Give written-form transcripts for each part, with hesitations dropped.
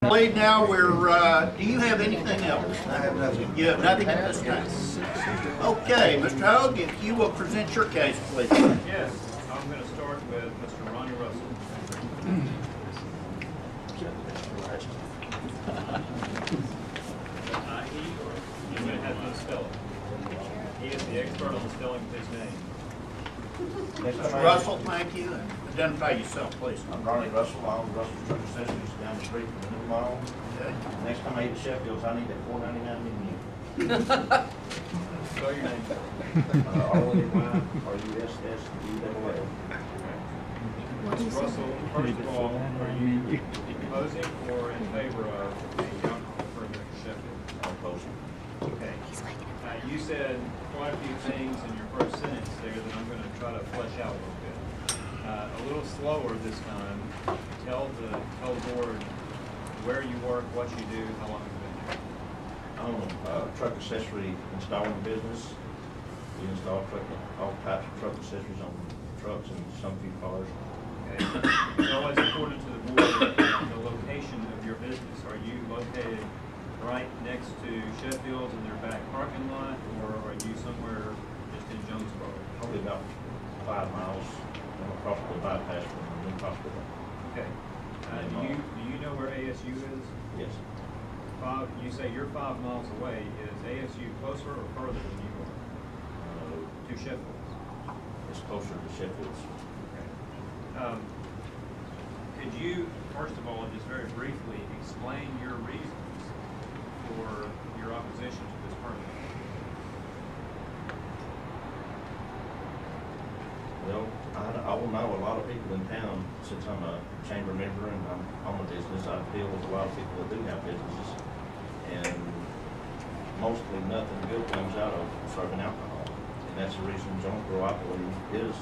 Wade, now we're, do you have anything else? I have nothing. You have nothing at this time? Okay, Mr. Hogue, if you will present your case, please. Yes, I'm going to start with Mr. Ronnie Russell. You're going to have to spell it. He is the expert on the spelling of his name. Mr. Russell, thank you, and identify yourself, please. I'm Ronnie Russell. I own Russell's Truck Accessories down the street from the new mall. Okay. Next time I eat at Sheffields, I need that $4.99 menu. Spell your name. R-O-N-Y-R-U-S-S-U-L-L. Mr. Russell, first of all, are you opposing or in favor of the alcohol permit for Sheffield? I'm opposing. Okay. You said quite a few things in your first sentence there that I'm going to try to flesh out a little bit. A little slower this time. Tell the board where you work, what you do, how long you've been there. I own a truck accessory installing business. We install all types of truck accessories on trucks and some few cars. Okay. It's always important to the board the location of your business. Are you located right next to Sheffield's in their back parking lot, or are you somewhere just in Jonesboro? Probably about 5 miles across the bypass from the new hospital. Okay. Do you know where ASU is? Yes. You say you're 5 miles away. Is ASU closer or further than you are to Sheffield's? It's closer to Sheffield's. Okay. Could you, first of all, just very briefly explain your reasons for your opposition to this permit? Well, I will know a lot of people in town since I'm a chamber member and I'm on a business. I deal with a lot of people that do have businesses, and mostly nothing good comes out of serving alcohol. And that's the reason Jonesboro, I believe, is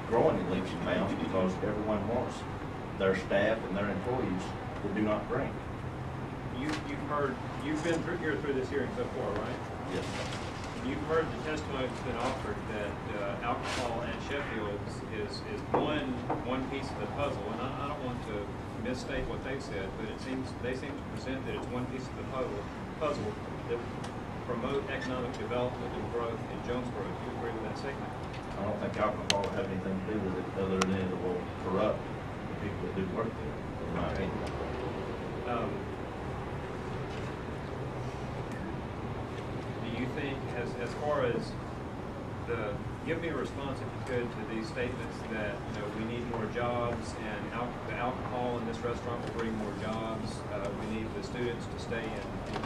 growing in leaps and bounds, because everyone wants their staff and their employees that do not drink. You've been through this hearing so far, right? Yes. You've heard the testimony that's been offered that alcohol at Sheffield's is one piece of the puzzle, and I don't want to misstate what they've said, but they seem to present that it's one piece of the puzzle that promote economic development and growth in Jonesboro. Do you agree with that statement? I don't think alcohol will have anything to do with it, other than it will corrupt the people that do work there, in my opinion. Do you think, as far as give me a response, if you could, to these statements that we need more jobs and the alcohol in this restaurant will bring more jobs. We need the students to stay in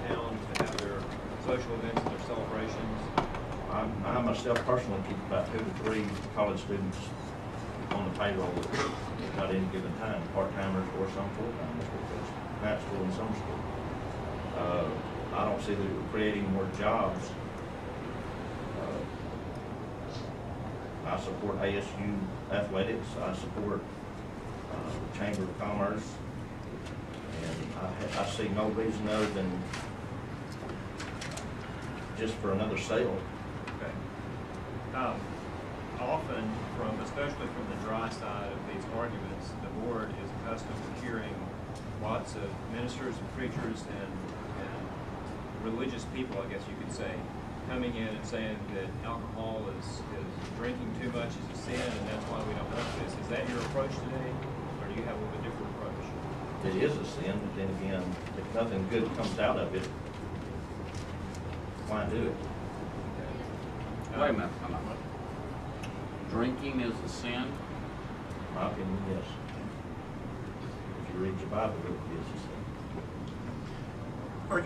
town to have their social events and their celebrations. I myself personally keep about 2 to 3 college students on the payroll at any given time, part-timers or some full-timers, because night school and summer school. I don't see that we're creating more jobs. I support ASU athletics. I support the Chamber of Commerce, and I see no reason other than just for another sale. Okay. Often, especially from the dry side of these arguments, the board is accustomed to hearing lots of ministers and preachers and religious people, I guess you could say, coming in and saying that alcohol is drinking too much is a sin, and that's why we don't want this. Is that your approach today, or do you have a little bit different approach? It is a sin, but then again, if nothing good comes out of it, why do it? Wait a minute. Drinking is a sin? In my opinion, yes. If you read your Bible, it is a sin. Are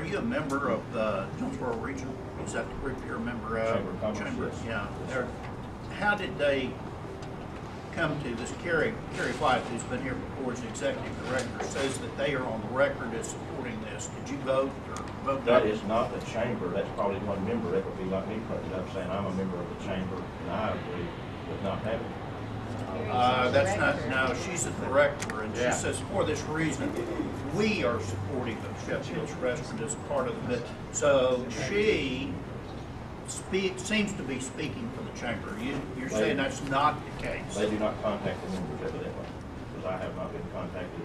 you a member of the Jonesboro Regional? Is that the group you're a member of? Chamber of Commerce, yes. Yeah. How did they come to this? Carrie White, who's been here before as executive director, says that they are on the record as supporting this. Did you vote or vote? That is not the chamber. That's probably one member. That would be like me putting it up saying I'm a member of the chamber, and I agree with not having it. That's not, no, she's a director, and she says for this reason, we are supporting the Sheffield's restaurant as part of the, so she seems to be speaking for the chamber. You're saying that's not the case? They do not contact the members evidently, because I have not been contacted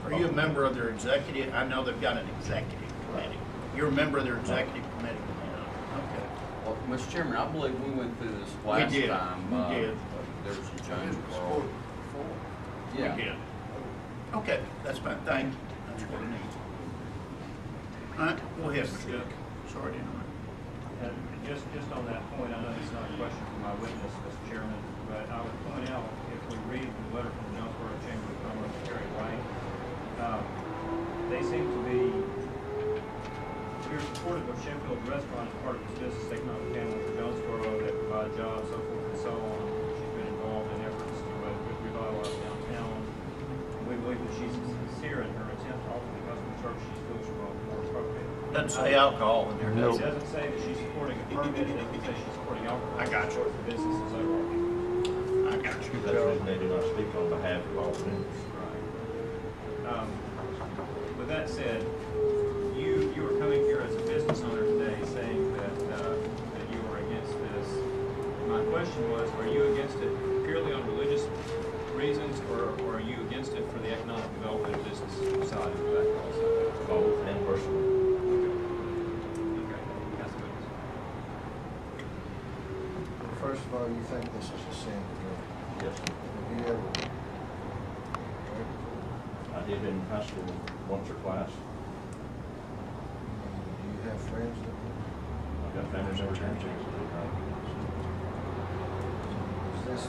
or Are you a member of their executive? I know they've got an executive committee. You're a member of their executive committee? Okay. Well, Mr. Chairman, I believe we went through this last did. time. We did. There was a Jonesboro. Yeah. We did. Okay, that's fine, thank you. That's what I need. All right, go ahead, Mr. Cook. Sorry to interrupt. And just on that point, I know it's not a question for my witness, Mr. Chairman, but I would point out, if we read the letter from the Jonesboro Chamber of Commerce, Terry White, they seem to be, you're supportive of Sheffield Restaurant as part of its business economic family for Jonesboro that provide jobs, so forth and so on. She's been involved in efforts to revitalize downtown. We believe that she's sincere in her attempt to offer the customer service she feels more appropriate. Doesn't say alcohol in there, does It it? doesn't say that she's supporting a permit, it doesn't say she's supporting alcohol. I got you. The businesses overall. I got you. That's the reason they do not speak on behalf of all members. Right. With that said, you are coming here as a business owner today saying that you are against this. My question was, are you against it purely on religious reasons, or are you against it for the economic development of business side of that also? Both and personally. Okay. That's good. First of all, you think this is a sin to drink? Yes. Have you ever drank I did in high school once or twice. Do you have friends that do? I've got family members and chicks that do drink. Is this,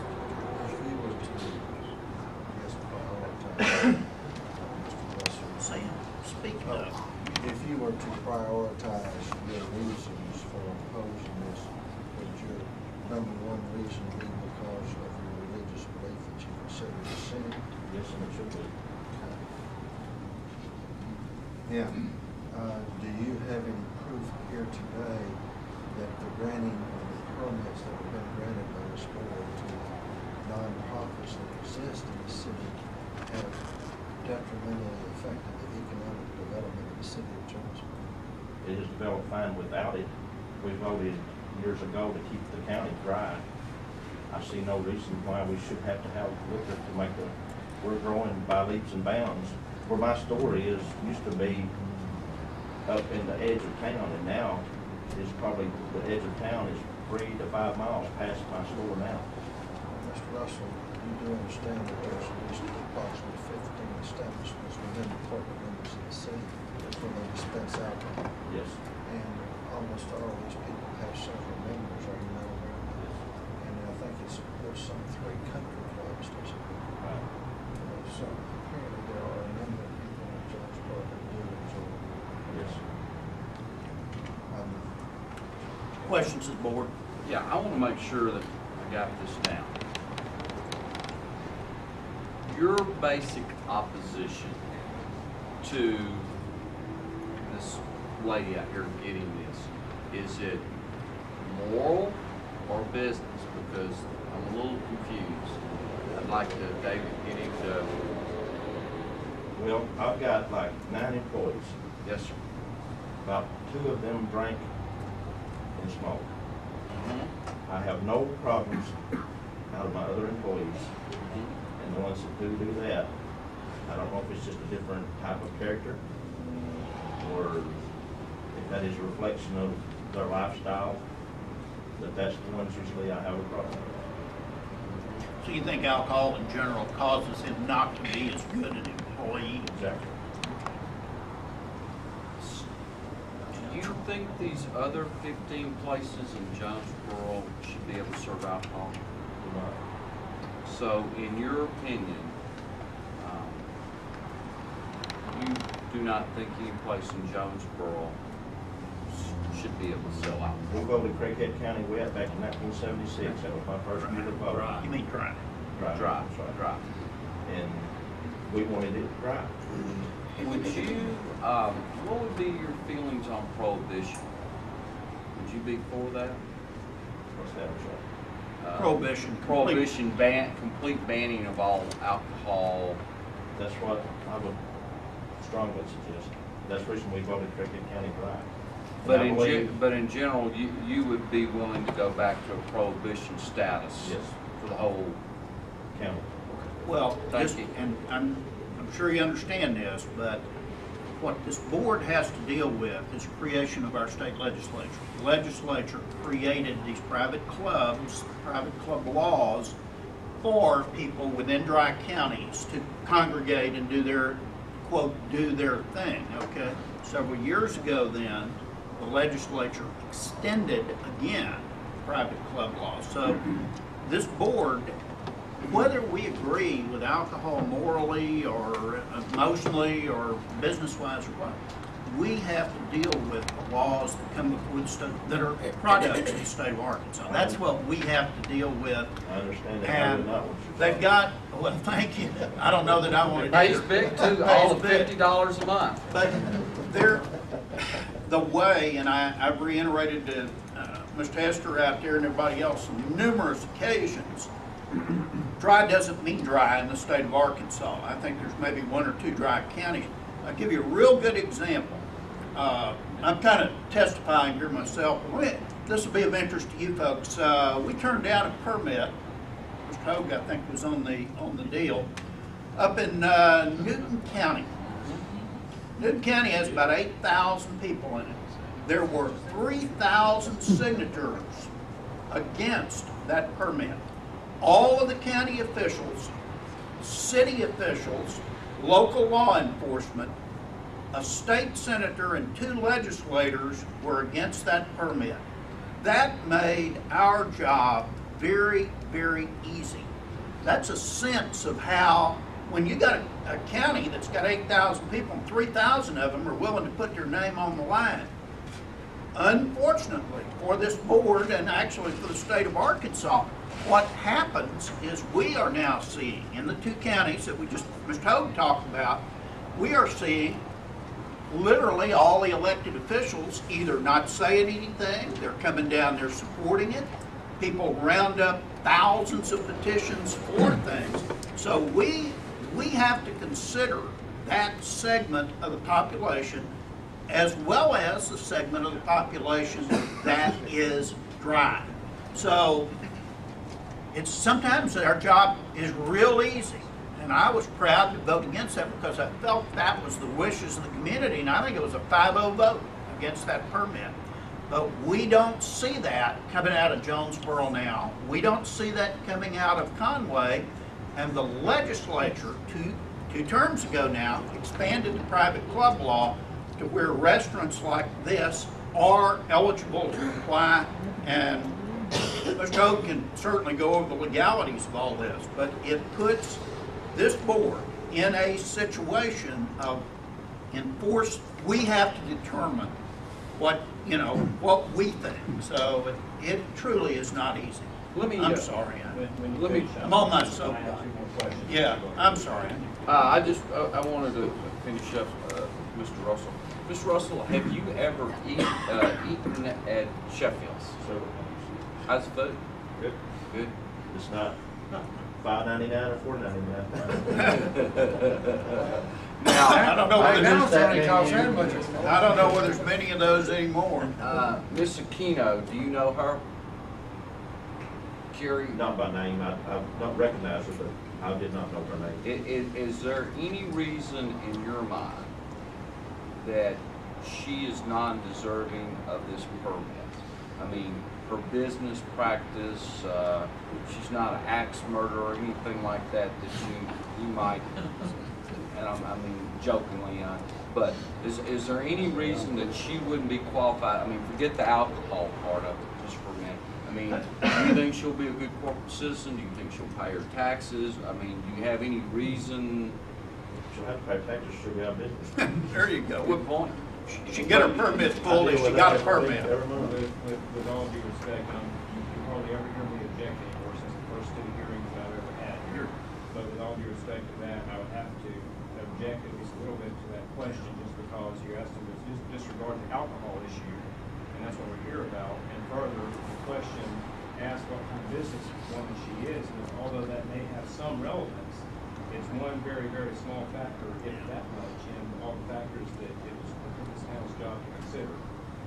if you were to, I guess, prioritize, Mr. Russell, Sam, speak up. if you were to prioritize your reasons for opposing this, would your number one reason be because of your religious belief that you consider it a sin? Yes, and it should be. Yeah. Do you have any proof here today that the granting of the permits that have been granted by this board to nonprofits that exist in the city have detrimentally affected the economic development of the city of Jonesboro? It has developed fine without it. We voted years ago to keep the county dry. I see no reason why we should have to have liquor to make we're growing by leaps and bounds. Where my store is, used to be up in the edge of town, and now is probably, the edge of town is 3 to 5 miles past my store now. Mr. Russell, you do understand that there's at least approximately 15 establishments within the corporate limits of the city where they dispense alcohol. Yes. And almost all of these people have several members, are you not aware of that? And I think there's some 3 country clubs, there's a, Right. so apparently there are a number of people in Jonesboro that do enjoy. Yes. Questions of the board? Yeah, I want to make sure that I got this down. Your basic opposition to this lady out here getting this, is it moral or business? Because I'm a little confused. I'd like to, David, get into. Well, I've got like 9 employees. Yes, sir. About 2 of them drank and smoked. I have no problems out of my other employees, and the ones that do that, I don't know if it's just a different type of character, or if that is a reflection of their lifestyle, that's the ones usually I have a problem with. So you think alcohol in general causes him not to be as good an employee? Exactly. Do you think these other 15 places in Jonesboro should be able to serve alcohol? So, in your opinion, you do not think any place in Jonesboro should be able to sell alcohol? We voted Craighead County wet back in 1976. That was my first year of voting. You mean dry? Dry. Dry, That's right. dry. And we wanted it dry. Would you, what would be your feelings on prohibition? Would you be for that? What's that, Michelle? Prohibition. Prohibition, complete banning of all alcohol. That's what I would strongly suggest. That's the reason we voted Craighead County dry. But And I in, believe- in general, you would be willing to go back to a prohibition status? Yes. For the whole County. Well, Thank just, you. and I'm I'm sure you understand this, but what this board has to deal with is creation of our state legislature. The legislature created these private clubs, private club laws for people within dry counties to congregate and do their, quote, do their thing, okay? Several years ago then, the legislature extended again private club laws. So this board, whether we agree with alcohol morally or emotionally or business-wise or what, we have to deal with the laws that come before the state, that are products of the state of Arkansas. That's what we have to deal with. I understand that. I And do not want you to they've talk. got, well, thank you. I don't know that I want to. Pays big too, all of $50 a month. But they're, the way, and I've reiterated to Mr. Hester out there and everybody else on numerous occasions, dry doesn't mean dry in the state of Arkansas. I think there's maybe one or two dry counties. I'll give you a real good example. I'm kind of testifying here myself. This will be of interest to you folks. We turned down a permit. Mr. Hogue, I think, was on the deal up in Newton County. Newton County has about 8,000 people in it. There were 3,000 signatures against that permit. All of the county officials, city officials, local law enforcement, a state senator, and 2 legislators were against that permit. That made our job very, very easy. That's a sense of how, when you got a county that's got 8,000 people and 3,000 of them are willing to put their name on the line. Unfortunately for this board and actually for the state of Arkansas, what happens is we are now seeing in the 2 counties that we just, Mr. Hogue talked about, we are seeing literally all the elected officials either not saying anything, they're coming down, they're supporting it. People round up thousands of petitions for things. So we have to consider that segment of the population as well as the segment of the population that is dry. So it's sometimes our job is real easy, and I was proud to vote against that because I felt that was the wishes of the community, and I think it was a 5-0 vote against that permit. But we don't see that coming out of Jonesboro now. We don't see that coming out of Conway, and the legislature two terms ago now expanded the private club law to where restaurants like this are eligible to apply, and Mr. Hogue can certainly go over the legalities of all this, but it puts this board in a situation of enforce. We have to determine what we think. So it truly is not easy. I'm sorry. I'm on my soapbox. Yeah, I'm sorry. I wanted to finish up, Mr. Russell. Mr. Russell, have you ever eaten at Sheffields? Several How's the food? Good. Good. It's not $5.99 or $4.99. Now, I don't know whether Now there's it's only cost that much. I don't know whether there's many of those anymore. Miss Aquino, do you know her? Carrie? Not by name. I don't recognize her, but I did not know her name. Is there any reason in your mind that she is non-deserving of this permit? I mean, her business practice, she's not an axe murderer or anything like that you might, and I mean jokingly, but is there any reason that she wouldn't be qualified? I mean, forget the alcohol part of it just for a minute. I mean, do you think she'll be a good corporate citizen? Do you think she'll pay her taxes? I mean, do you have any reason? She'll have to pay taxes, she'll be out of business. There you go. Good point. She get her permit full if she got a permit. Every month. With all due respect, you hardly ever hear me object anymore since the first 2 hearings that I've ever had here. But with all due respect to that, I would have to object at least a little bit to that question just because you asked him to disregard the alcohol issue, and that's what we're here about. And further, the question asked what kind of business woman she is, and although that may have some relevance, it's one very, very small factor, if that much, in all the factors that it was this panel's job to consider.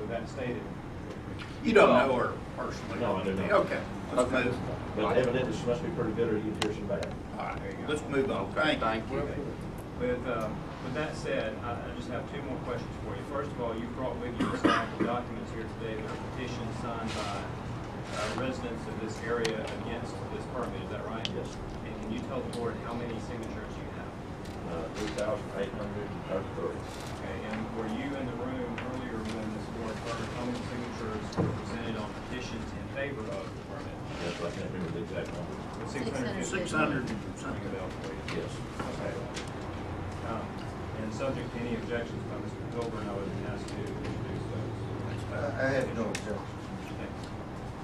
With that stated, You don't know her personally? No, I do not. Okay, let's move. But evidently she must be pretty good or you'd hear some bad. All right, let's move on. Thank you. Thank you. With that said, I just have two more questions for you. First of all, you brought with you a stack of documents here today that are petitions signed by residents of this area against this permit, is that right? Yes. And can you tell the board how many signatures you have? 3,833. Okay, and were you in the room earlier when this board heard how many signatures were presented on petitions in favor of the permit? Yes, I can't remember the exact number. 600 Something a bell for you. Yes. Okay. And subject to any objections by Mr. Colburn, I would ask to introduce those. I have no objection.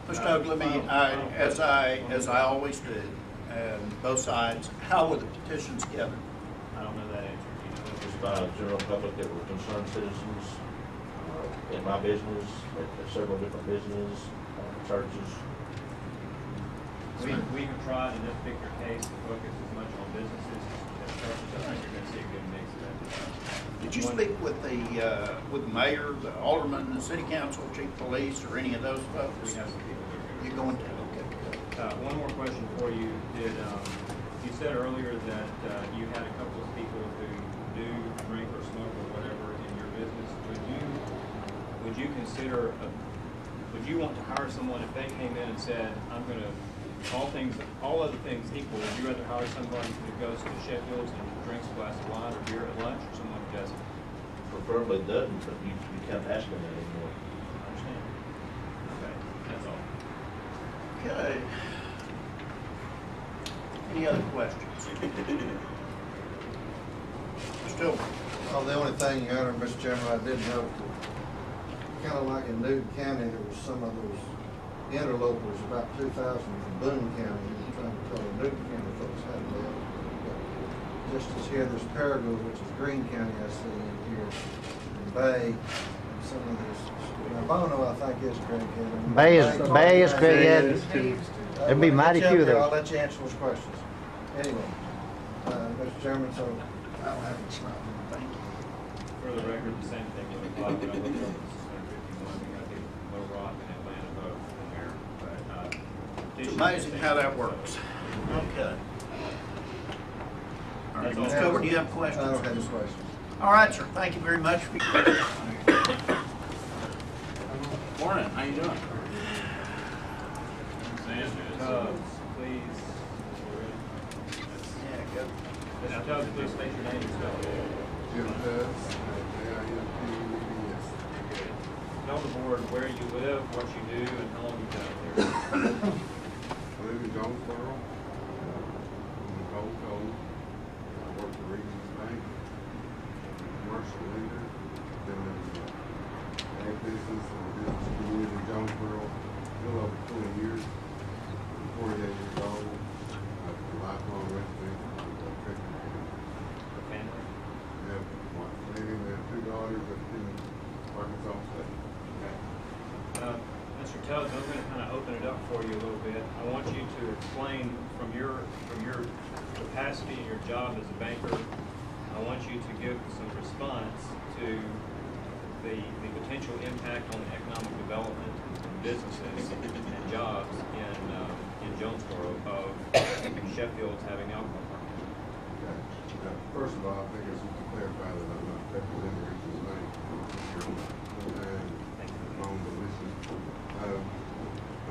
Mr. Oak, let me, as I always do, both sides, how were the petitions gathered? I don't know that answer. Do you know Just that? by general public that were concerned citizens, in my business, at several different businesses, churches. We have tried in this particular case to focus as much on businesses as churches. I think you're going to see a good mix of that. Did you speak with the mayor, the alderman, the city council, chief of police, or any of those folks? We have some people that are You going going to? Okay, good. One more question for you. You said earlier that you had a couple of people who do drink or smoke or whatever in your business. Would you consider, would you want to hire someone if they came in and said, I'm going to, all other things equal, would you rather hire somebody who goes to Sheffields and drinks a glass of wine or beer at lunch, or someone who doesn't? Preferably doesn't, but you can't ask them that anymore. I understand. Okay, that's all. Okay. Any other questions? Still, Oh, the only thing, Your Honor, Mr. Chairman, I did note, kind of like in Newton County, there was some of those interlopers, about 2,000 from Boone County, trying to tell the Newton County folks how to live. Just as here, there's Paragould, which is Greene County, I see in here, and Bay, and some of this. Now, Bono, I think, is Craighead. Bay is Craighead. There'd be mighty few of I'll those. let you answer those questions. Anyway, Mr. Chairman, so I'll have it signed. thank you. For the record, the same thing would apply, but I looked up this 651, we got the Little Rock and Atlanta both in there, but, It's amazing how that works. Okay. All right, Mr. Cooper, do you have I questions? don't have any questions. All right, sir. Thank you very much for your questions. Morning, how you doing? Tubbs, please. Yeah, good. Mr. Tubbs, please state your name and spell it. Jim Tubbs, J-I-M-P-E-S. Tell the board where you live, what you do, and how long you've been out there. I live in Jonesboro. I'm a Gold Coast. I work for Regions Bank. Commercial leader. Been in the ag business and business community in Jonesboro a little over 20 years. I'm 48 years old. I'm a lifelong resident of Trenton County. The family. I have one lady, we have 2 daughters up in Arkansas State. Mr. Tubbs, I'm going to kind of open it up for you a little bit. I want you to explain from your capacity and your job as a banker, I want you to give some response to the potential impact on economic development and businesses and jobs in Jonesboro of Sheffield's having alcohol permit. Okay. First of all, I think I should clarify that I'm not representing Regions Bank. And on the listen.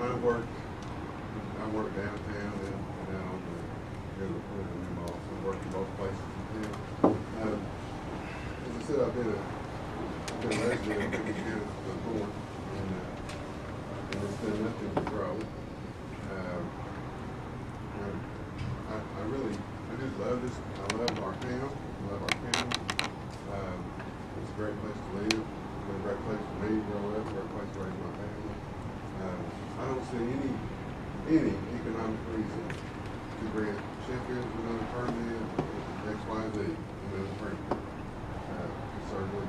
I work downtown and down on the mall, so I work in both places in town. As I said, I've been a resident of Trenton County before, and it's done nothing to grow. I just love this. I love our town. I love our county. It's a great place to live. It's been a great place for me to grow up. A great place to raise my family. I don't see any economic reason to grant Sheffield another permit, X, Y, Z, another permit. Certainly.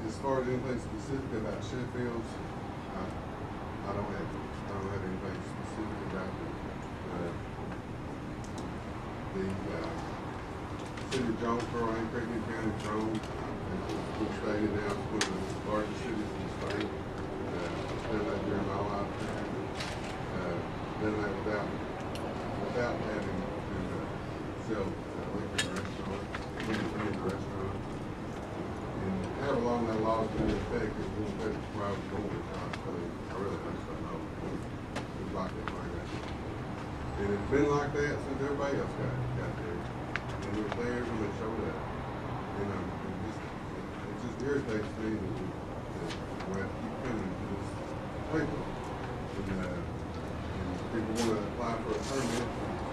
As far as anything specific about Sheffield's, I don't have anything specific about it. The city of Jonesboro and Craighead County has grown, as we stated now, it's one of the largest cities in the state. Done that during my lifetime. Done that without having to sell liquor in restaurants, in the restaurant. And however long that law is going to affect, it won't affect the private doors. I really think so, no. It's like that like that. And it's been like that since everybody else got there. And it was there when they showed up. You know, it just irritates me that we have to keep coming to this table. And people want to apply for a permit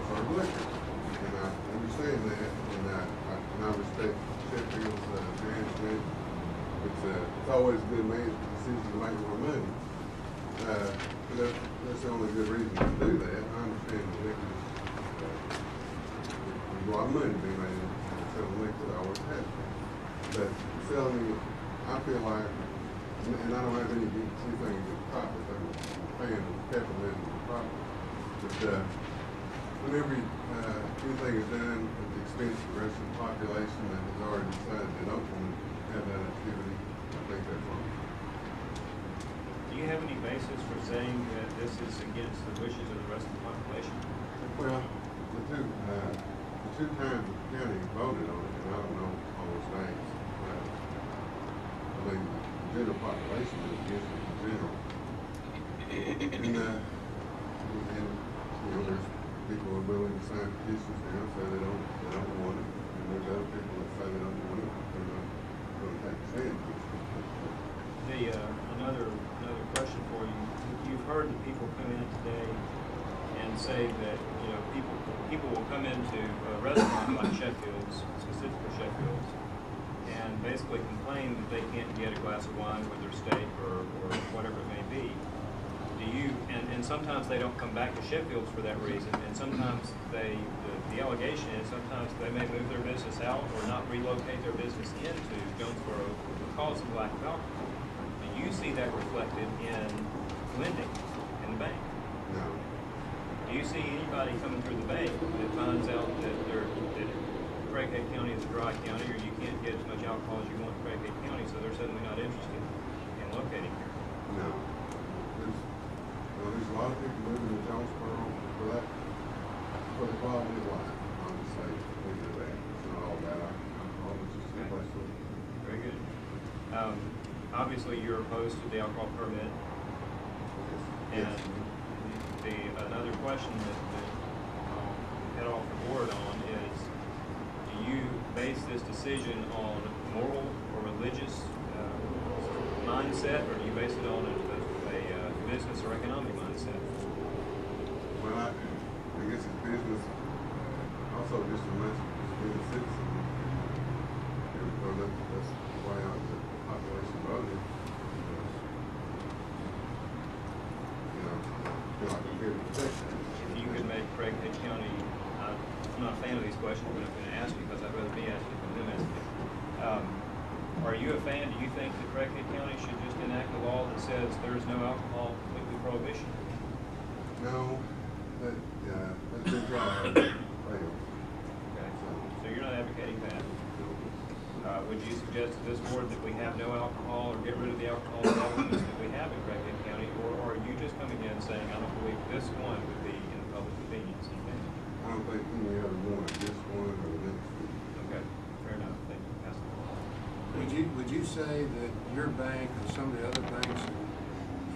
for liquor. And I understand that, and I respect Sheffield's management. It's always a good management decision to make more money. But that's the only good reason to do that. I understand the liquor. There's a lot of money to be made in selling liquor. I always have. But selling, I feel like, and I don't have anything against profit. I'm a fan of capitalism and profit. But whenever anything is done at the expense of the rest of the population that has already decided they don't want to have that activity, I think that's wrong. Do you have any basis for saying that this is against the wishes of the rest of the population? Well, the two times the county voted on it, and I don't know all those names. I mean, the general population is against it in general. And you know, there's people who are willing to sign petitions now, say they don't want it, and there's other people that say they don't want it, they're not going to take a stand against it. Another question for you. You've heard that people come in today and say that, you know, people will come into a restaurant like Sheffield's, specifically Sheffield's, and basically complain that they can't get a glass of wine with their steak or whatever it may be. And sometimes they don't come back to Sheffield's for that reason, and sometimes the allegation is sometimes they may move their business out or not relocate their business into Jonesboro because of lack of alcohol. Do you see that reflected in lending in the bank? No. Do you see anybody coming through the bank that finds out that Craighead County is a dry county, or you can't get as much alcohol as you want in Craighead County, so they're suddenly not interested in locating here? No. There's a lot of people moving to Jonesboro for the quality of life. I'll just say, leave it at that. It's not all bad alcohol, it's just a place to live. Very good. Obviously, you're opposed to the alcohol permit. And another question that I'll head off the board on is, do you base this decision on moral or religious mindset, or do you base it on a business or economic mindset? Well, I guess it's business. Also, just a message to be a citizen. Because that's why the population voted. You know, I feel like I'm here to protect that. If you could make Craighead County, I'm not a fan of these questions, but I'm going to ask you because I'd rather be asking than them asking. Are you a fan? Do you think that Craighead County should just enact a law that says there is no alcohol, completely prohibition? No, that's been tried. Failed. Okay, so you're not advocating that. Would you suggest to this board that we have no alcohol or get rid of the alcohol elements that we have in Craighead County, or are you just coming in saying, I don't believe this one would be in the public convenience? I don't think any other one, this one or the next one. Okay, fair enough. Thank you. Pass the ball. Would you say that your bank or some of the other banks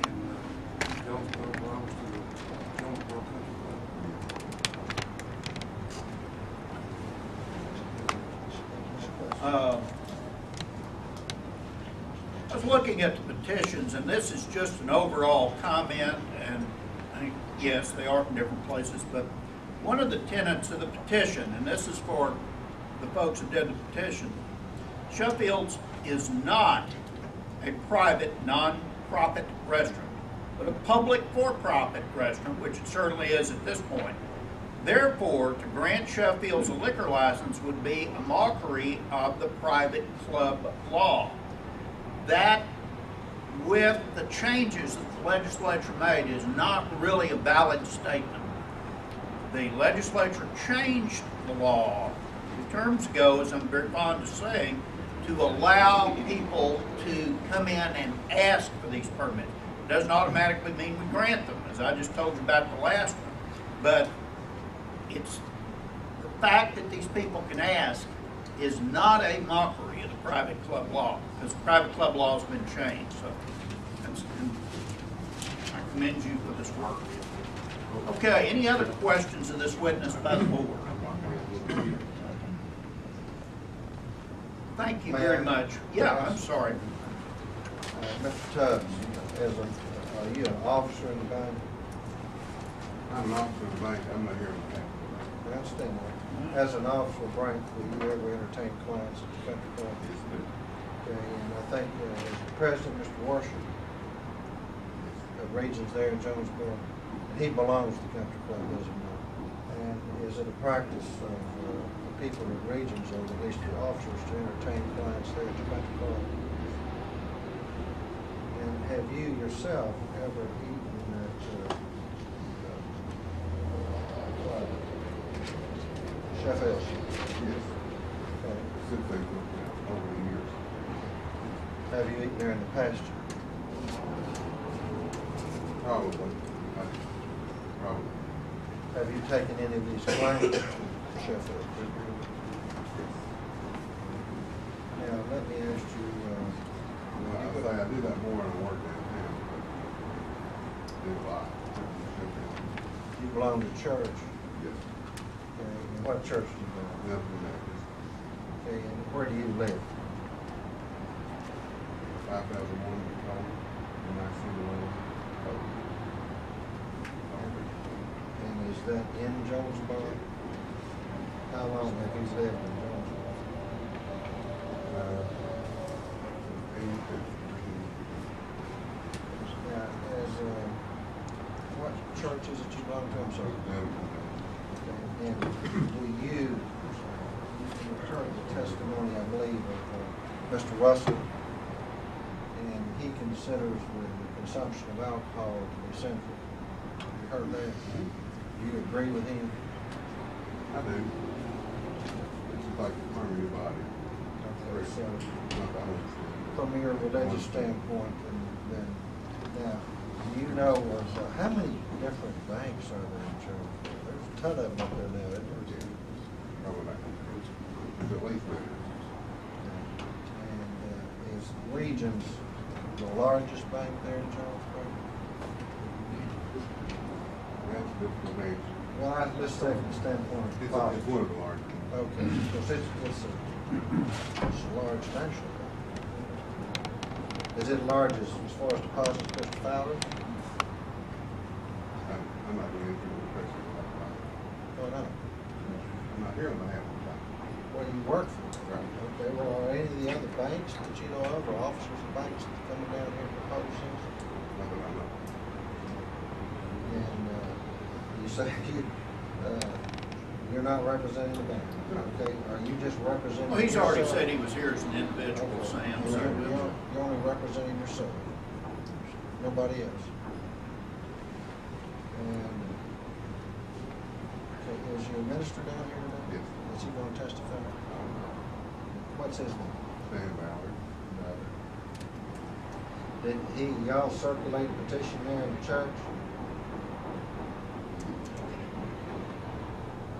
in Jonesboro belongs to the Jonesboro Country Club? I was looking at the petitions, and this is just an overall comment, and yes, they are from different places, but one of the tenets of the petition, and this is for the folks who did the petition, Sheffield's is not a private, non-profit restaurant, but a public for-profit restaurant, which it certainly is at this point. Therefore, to grant Sheffield's a liquor license would be a mockery of the private club law. That, with the changes that the legislature made, is not really a valid statement. The legislature changed the law 2 terms ago, as I'm very fond of saying, to allow people to come in and ask for these permits. It doesn't automatically mean we grant them, as I just told you about the last one. But it's fact that these people can ask is not a mockery of the private club law, because private club law has been changed. So I commend you for this work. Okay, any other questions of this witness by the board? Thank you very much. Yeah, I'm sorry. Mr. Tubbs, are you an officer in the bank? I'm an officer of the bank, I'm not here in the bank. I understand that. As an officer of rank, will you ever entertain clients at the country club? Yes, sir. Okay, and I think as the president, Mr. Worship, of Regions there in Jonesboro, and he belongs to the country club, does he not? And is it a practice of the people of Regions, or at least the officers, to entertain clients there at the country club? And have you yourself ever eaten at Sheffields? Yes. Okay. Since they looked at over the years. Have you eaten there in the past? Probably. Probably. Have you taken any of these clients to Sheffield? Now, let me ask you, Well, I did that more when I worked downtown, but did a lot. you belong to church. Yes. Okay, and what church do you belong to? Nothing Baptist. Okay, and where do you live? 5001 Tacoma, and I see the one. And is that in Jonesboro? How long have you lived in Jonesboro? 82. Now, what church is it you belong to? I'm sorry. Okay, and do you heard the testimony, I believe, of Mr. Russell, and he considers the consumption of alcohol to be sinful. You heard that? Do you agree with him? I do. It's like harming your body. Okay, so Not the whole thing. from your religious standpoint, then now, do you know how many different banks are there in Jonesboro? There's a ton of them up there now, isn't there? Probably like, it's at least that. And is Regions the largest bank there in Jonesboro? That's a difficult answer. Well, let's say from the standpoint of It's profit. one of the largest. Okay, because it's a large national bank. Is it large as far as deposits, Mr. Fowler? I'm not going to answer the question about that. Oh, no. I'm not here on behalf of the bank. Well, you work for it. Right. Okay, well, are any of the other banks that you know of, or officers of banks coming down here to propose things? Not that I know. And you say you're not representing the bank. Okay, are you just representing Well, he's already yourself? said he was here as an individual, Sam. Well, So you're only representing yourself, nobody else. And okay, is your minister down here today? Yes. Is he going to testify? What's his name? Stan Ballard. Did y'all circulate a petition there in the church?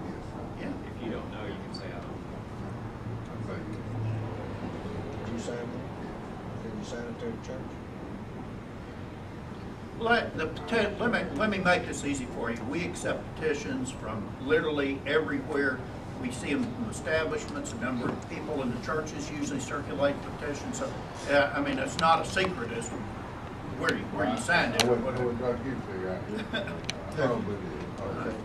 Yes. yeah. If you don't know, you can say I don't. I'd say yes. Did you sign it? Did you sign it there at church? Let me make this easy for you. We accept petitions from literally everywhere. We see them from establishments. A number of people in the churches usually circulate petitions. So, I mean, it's not a secret as to where you signed it. I wouldn't like you to figure out. I probably did. Okay.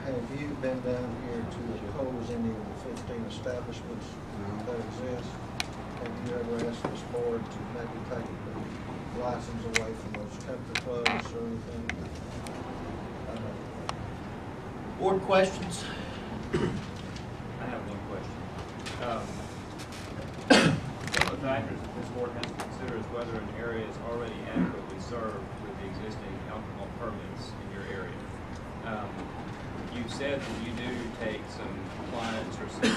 Have you been down here to oppose any of the 15 establishments that exist? Have you ever asked this board to maybe take the license away from those country clubs or anything? Board questions? I have one question. One of the factors that this board has to consider is whether an area is already adequately served with the existing alcohol permits in your area. You said that you do take some clients or some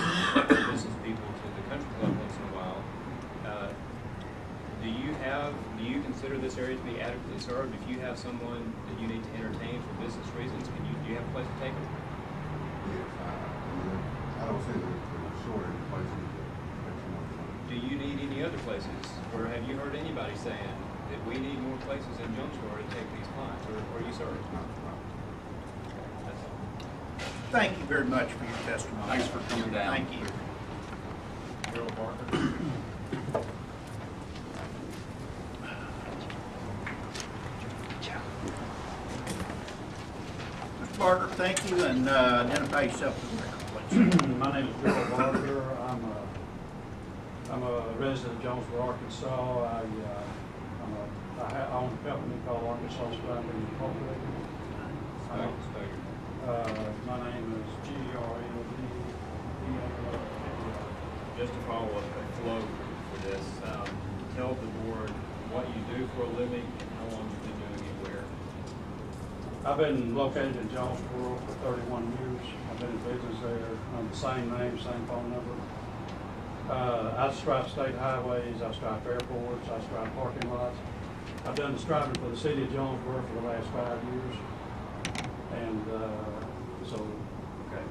business people to the country club once in a while. Do you consider this area to be adequately served? If you have someone that you need to entertain for business reasons, do you have a place to take them? Yes, I places, or have you heard anybody saying that we need more places in Jonesboro to take these clients, or you, sir? That's all. Thank you very much for your testimony. Thanks for coming down. Thank you. Gerald Barker? Mr. Barker, thank you, and identify yourself for the record, please. My name is Gerald Barker. I'm a resident of Jonesboro, Arkansas. I own a company called Arkansas Striping Incorporated. My name is G-R-L-D. Just to follow up the flow for this, tell the board what you do for a living and how long you've been doing it where. I've been located in Jonesboro for 31 years. I've been in business there on the same name, same phone number. I stripe state highways, I stripe airports, I stripe parking lots. I've done the striping for the city of Jonesboro for the last 5 years. And so. Okay.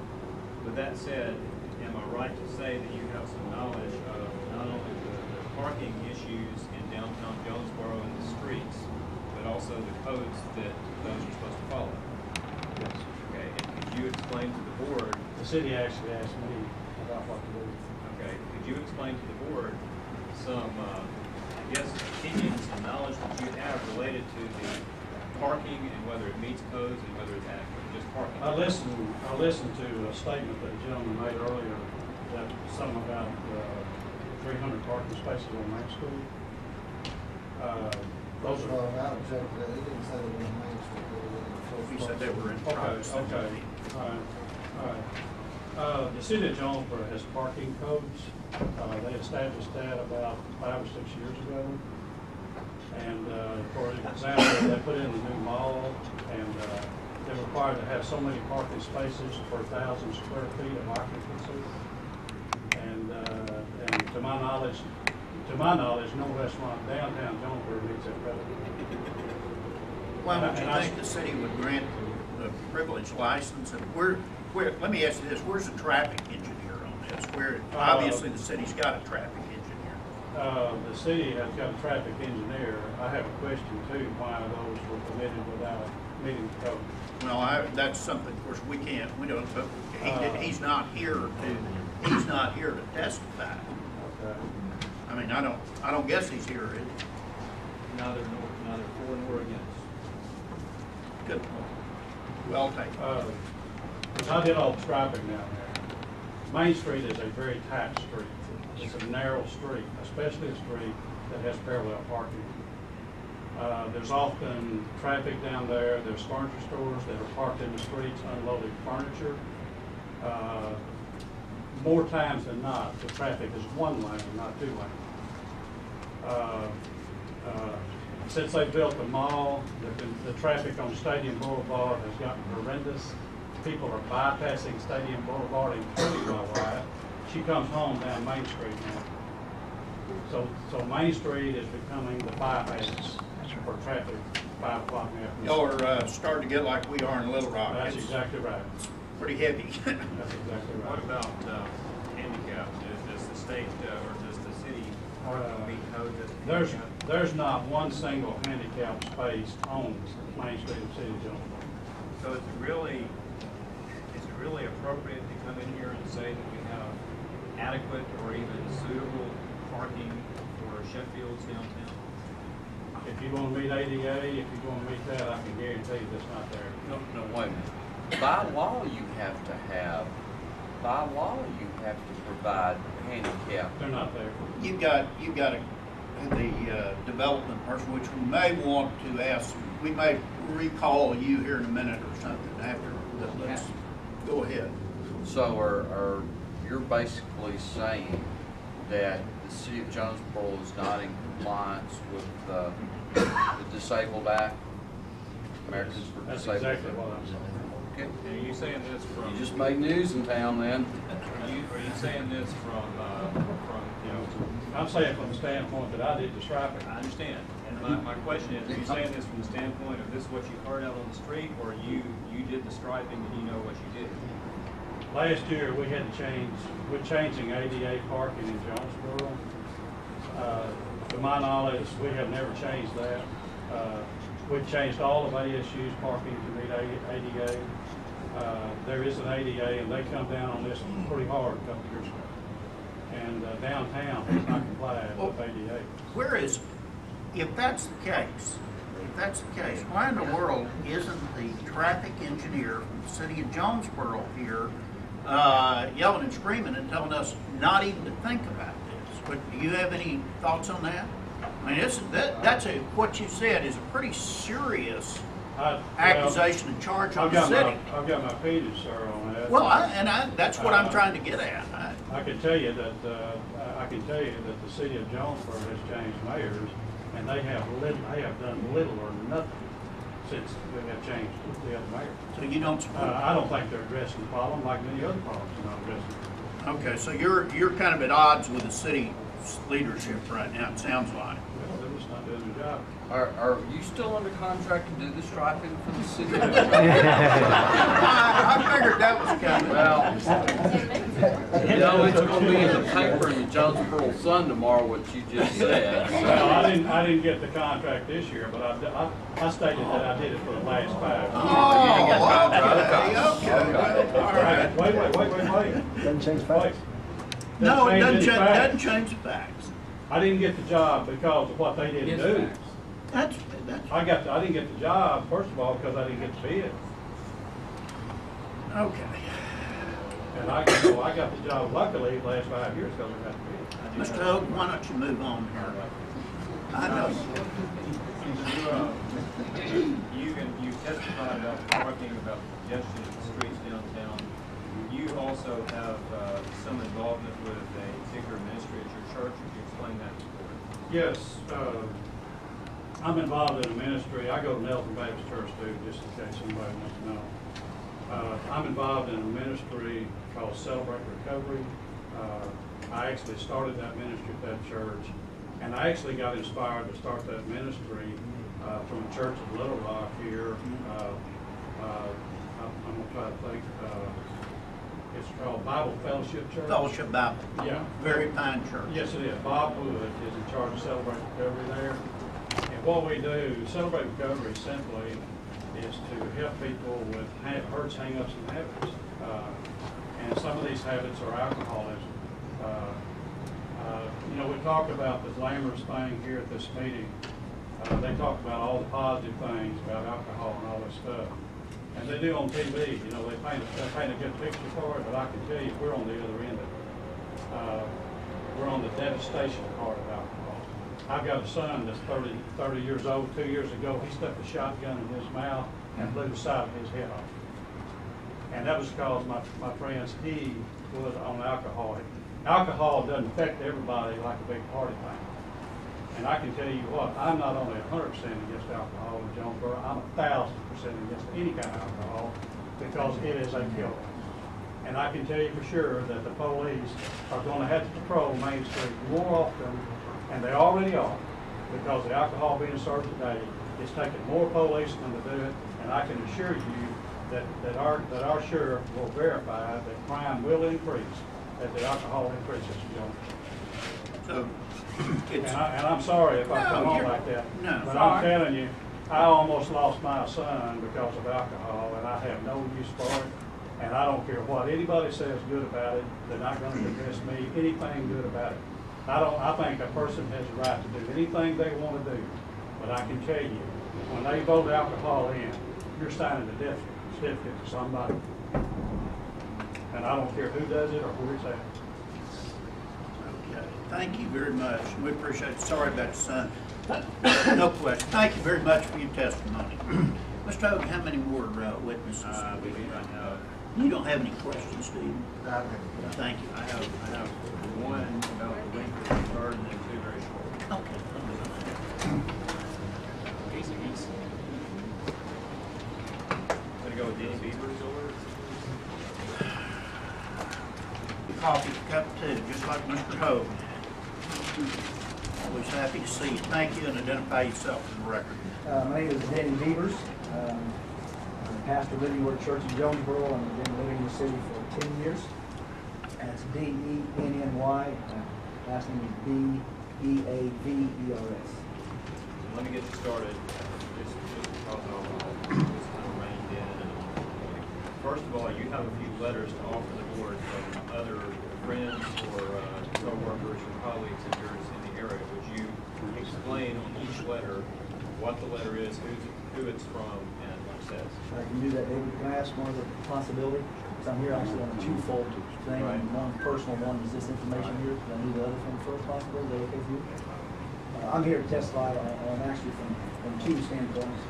With that said, am I right to say that you have some knowledge of not only the parking issues in downtown Jonesboro and the streets, but also the codes that those are supposed to follow? Yes. Okay, and could you explain to the board? The city actually asked me about what to do. Okay, could you explain to the board some, I guess, opinions and knowledge that you have related to the parking and whether it meets codes and whether it's adequate, just parking? I listened to a statement that a gentleman made earlier, that something about 300 parking spaces on Main Street. Those are. Well, I object to that. He didn't say they were in Main Street. He said they were in Okay, Travis. okay, all right. The city of Jonesboro has parking codes. They established that about 5 or 6 years ago. And for example, they put in the new mall, and they're required to have so many parking spaces per 1,000 square feet of occupancy. And to my knowledge, no restaurant downtown Jonesboro meets that requirement. Why would you think the city would grant the privilege license? And let me ask you this, where's the traffic engineer on this? Obviously the city's got a traffic engineer. The city has got a traffic engineer. I have a question too, why those were permitted without meeting the code. Well, that's something, of course, we don't, but he's not here to testify. Okay. I mean, I don't guess he's here. Neither for nor against. Good point. Well taken. I did all the striping down there. Main Street is a very tight street. It's a narrow street, especially a street that has parallel parking. There's often traffic down there. There's furniture stores that are parked in the streets unloading furniture. More times than not, the traffic is one lane, not two lanes. Since they built the mall, the traffic on Stadium Boulevard has gotten horrendous. People are bypassing Stadium Boulevard, including my wife. She comes home down Main Street now. So Main Street is becoming the bypass for traffic 5 o'clock in the afternoon. Y'all are starting to get like we are in Little Rock. That's exactly right. Pretty heavy. That's exactly right. What about handicaps? Does the state or does the city meet code that? There's not one single handicap space on Main Street of City of Jonesboro. So is it really appropriate to come in here and say that we have adequate or even suitable parking for Sheffield's downtown? If you want to meet ADA, if you want to meet that, I can guarantee you that's not there. No, wait a minute. By law, you have to provide handicap. They're not there. You've got the development person, which we may want to ask. We may recall you here in a minute or something after. Let's go ahead. So you're basically saying that the city of Jonesboro is not in compliance with the Disabled Act, Americans for That's Disabled? exactly what I'm saying. Okay. And are you saying this from? You just made news in town then. Are you saying this from I'm saying from the standpoint that I did the striping. I understand. And my question is, are you saying this from the standpoint of this is what you heard out on the street, or you did the striping and you know what you did? Last year, we had to change, we're changing ADA parking in Jonesboro. To my knowledge, we have never changed that. We've changed all of ASU's parking to meet ADA. There is an ADA, and they come down on this pretty hard a couple years ago. And downtown is not compliant with ADA. Where is, if that's the case, why in the world isn't the traffic engineer from the city of Jonesboro here yelling and screaming and telling us not even to think about this? But do you have any thoughts on that? I mean, what you said is a pretty serious accusation and charge on the city. I've got my opinion, sir, on that. Well, that's what I'm trying to get at. I can tell you that the city of Jonesboro has changed mayors, and they have done little or nothing since we have changed the other mayor. So you don't support I don't think they're addressing the problem like many other problems are not addressing. Okay, so you're kind of at odds with the city leadership right now, it sounds like. Well, they're just not doing their job. Are you still under contract to do the striping for the city? I figured that was coming. Well, you know, it's going to be in the paper in the Jonesboro Sun tomorrow, what you just said. Well, I didn't get the contract this year, but I stated that I did it for the last 5 years. Oh, okay. All right. Wait. Doesn't change facts. No, it doesn't Doesn't change the facts. I didn't get the job because of what they didn't do. That's, I didn't get the job, first of all, because I didn't get the bid. okay. And I got the job luckily the last 5 years because I got the bid. Mr. Hogue, why don't you move on here? I know. You testified about parking, about congestion in the streets downtown. You also have some involvement with a particular ministry at your church. Could you explain that? Yes, I'm involved in a ministry. I go to Nelson Baptist Church too, just in case anybody wants to know. I'm involved in a ministry called Celebrate Recovery. I actually started that ministry at that church, and I actually got inspired to start that ministry from the Church of Little Rock here. I'm going to try to think. It's called Bible Fellowship Church. Fellowship Bible. Yeah. Very fine church. Yes, it is. Bob Wood is in charge of Celebrate Recovery there. And what we do, Celebrate Recovery simply is to help people with hurts, hang-ups, and habits. And some of these habits are alcoholism. You know, we talked about the glamorous thing here at this meeting. They talk about all the positive things about alcohol and all this stuff. And they do on TV, you know, they paint a good picture for it, but I can tell you we're on the other end of it. We're on the devastation part of alcohol. I've got a son that's 30 years old. 2 years ago, he stuck a shotgun in his mouth and blew the side of his head off. And that was because my friends, he was on alcohol. Alcohol doesn't affect everybody like a big party thing. And I can tell you what, I'm not only 100% against alcohol in Jonesboro, I'm 1,000% against any kind of alcohol because it is a killer. And I can tell you for sure that the police are going to have to patrol Main Street more often, and they already are, because the alcohol being served today is taking more policemen to do it, and I can assure you that our sheriff will verify that crime will increase as the alcohol increases in Jonesboro. So, And I'm sorry if I come on like that. No, but I'm telling you, I almost lost my son because of alcohol, and I have no use for it. And I don't care what anybody says good about it. They're not going to convince me anything good about it. I think a person has a right to do anything they want to do. But I can tell you, when they vote alcohol in, you're signing a death certificate to somebody. And I don't care who does it or where it's at. okay, thank you very much. We appreciate it. Sorry about your son. No question. Thank you very much for your testimony. Mr. Hogan, how many more witnesses? We do not have. You don't have any questions, do you? Okay. Thank you. I have one about the length of the card and then two very short. Okay. I'm gonna go with Denny Beaver's order. Coffee, cup two, just like Mr. Hogue. Always happy to see you. Thank you, and identify yourself for the record. My name is Danny Beavers. I'm a pastor living with Church in Jonesboro, and I've been living in the city for 10 years. And it's D-E-N-N-Y. Last name is Eavers. Let me get you started, just because I'll just kind of reined in. First of all, you have a few letters to offer the board from other friends or co-workers or colleagues of yours in the area. Would you explain on each letter what the letter is, who it's from, and what it says? I can do that, David. Can I ask one other possibility? Because I'm here actually on a twofold thing. Right. One personal one is this information here. Can I do the other thing first possibly? Is that okay with you? I'm here to testify on actually from two standpoints.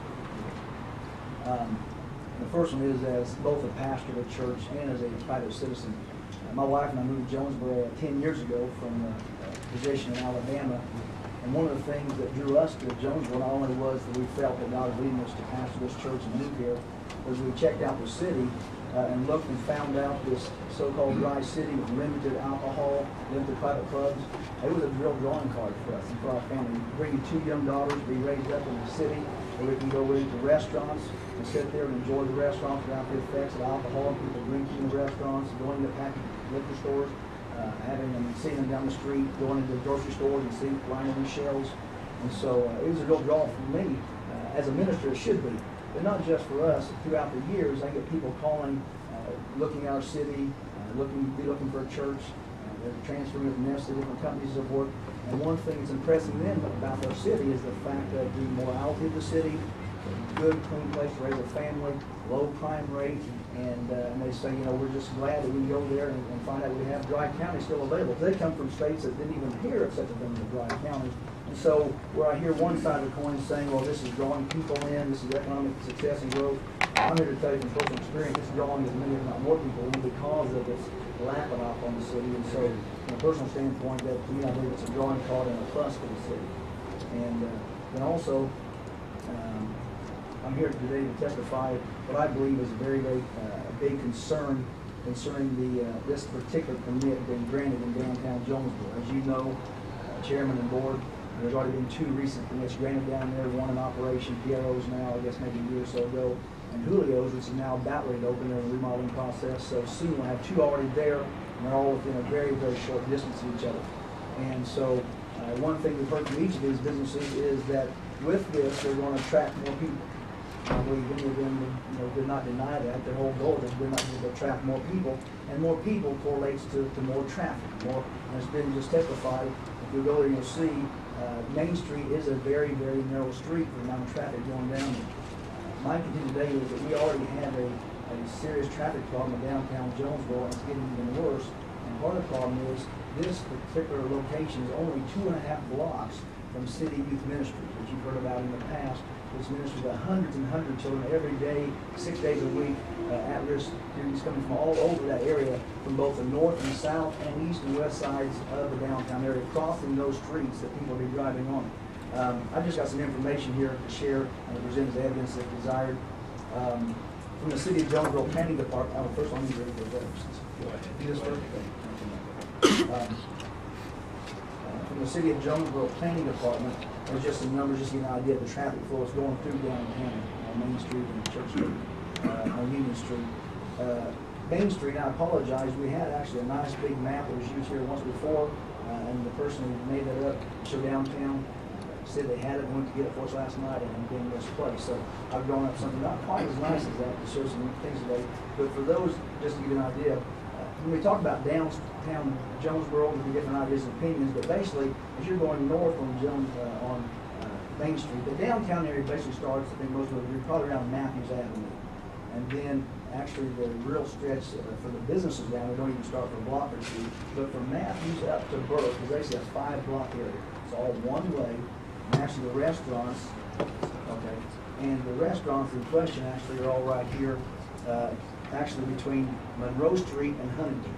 The first one is as both a pastor of a church and as a private citizen. My wife and I moved to Jonesboro 10 years ago from a position in Alabama. And one of the things that drew us to Jonesboro not only was that we felt that God was leading us to pastor this church and move here, was we checked out the city and looked and found out this so-called dry city with limited alcohol, limited private clubs. It was a real drawing card for us and for our family. Bringing two young daughters to be raised up in the city where we can go into restaurants and sit there and enjoy the restaurants without the effects of alcohol, people drinking in the restaurants, going to packaged liquor stores, seeing them down the street, going into the grocery stores and seeing lining the shelves. And so it was a real draw for me. As a minister, it should be. But not just for us. Throughout the years, I get people calling, looking at our city, looking for a church. They're transferring with nest to different companies of work. And one thing that's impressing them about our city is the fact that the morality of the city, a good, clean place to raise a family, low crime rate, and they say, you know, we're just glad that we can go there and find out we have Dry County still available. They come from states that didn't even hear of such a thing as Dry County. And so where I hear one side of the coin saying, well, this is drawing people in, this is economic success and growth, I'm here to tell you from personal experience, it's drawing as many, if not more people in because of its lack of alcohol in the city. And so from a personal standpoint, that to me, I believe it's a drawing card and a plus for the city. And then also, I'm here today to testify what I believe is a very, very big concern concerning this particular permit being granted in downtown Jonesboro. As you know, Chairman and Board, there's already been two recent permits granted down there, one in operation, Piero's now, I guess maybe a year or so ago, and Julio's, which is now about ready to open. They're in the remodeling process. So soon we'll have two already there, and they're all within a very, very short distance of each other. And so one thing we've heard from each of these businesses is that with this, they're going to attract more people. I believe many of them did not deny that. Their whole goal is to attract more people, and more people correlates to more traffic. More, and it's been just testified. If you go there, you'll see Main Street is a very, very narrow street for the amount of traffic going down there. My opinion today is that we already have a serious traffic problem in downtown Jonesboro, and it's getting even worse. And part of the problem is this particular location is only 2.5 blocks from City Youth Ministries, which you've heard about in the past. This ministry to hundreds and hundreds of children every day, 6 days a week, at-risk students coming from all over that area, from both the north and south and east and west sides of the downtown area, crossing those streets that people will be driving on. I've just got some information here to share and present as evidence if desired. From the City of Jonesboro Planning Department, first I'll need to read the references. Go ahead. Do this first? From the City of Jonesboro Planning Department, there's just some numbers, just to get an idea of the traffic flow that's going through downtown on Main Street and Church Street, on Union Street. Main Street, I apologize, we had actually a nice big map that was used here once before, and the person who made that up to show downtown said they had it, went to get it for us last night, and it became misplaced. So I've drawn up something not quite as nice as that to show some things today. But for those, just to give you an idea, when we talk about downtown Jonesboro, there'll be different ideas and opinions, but basically, as you're going north on Main Street, the downtown area basically starts, I think most of you probably around Matthews Avenue. And then actually the real stretch for the businesses down there don't even start for a block or two, but from Matthews up to Burke is basically a 5-block area. It's all one way, and actually the restaurants, okay, and the restaurants in question actually are all right here, actually between Monroe Street and Huntington.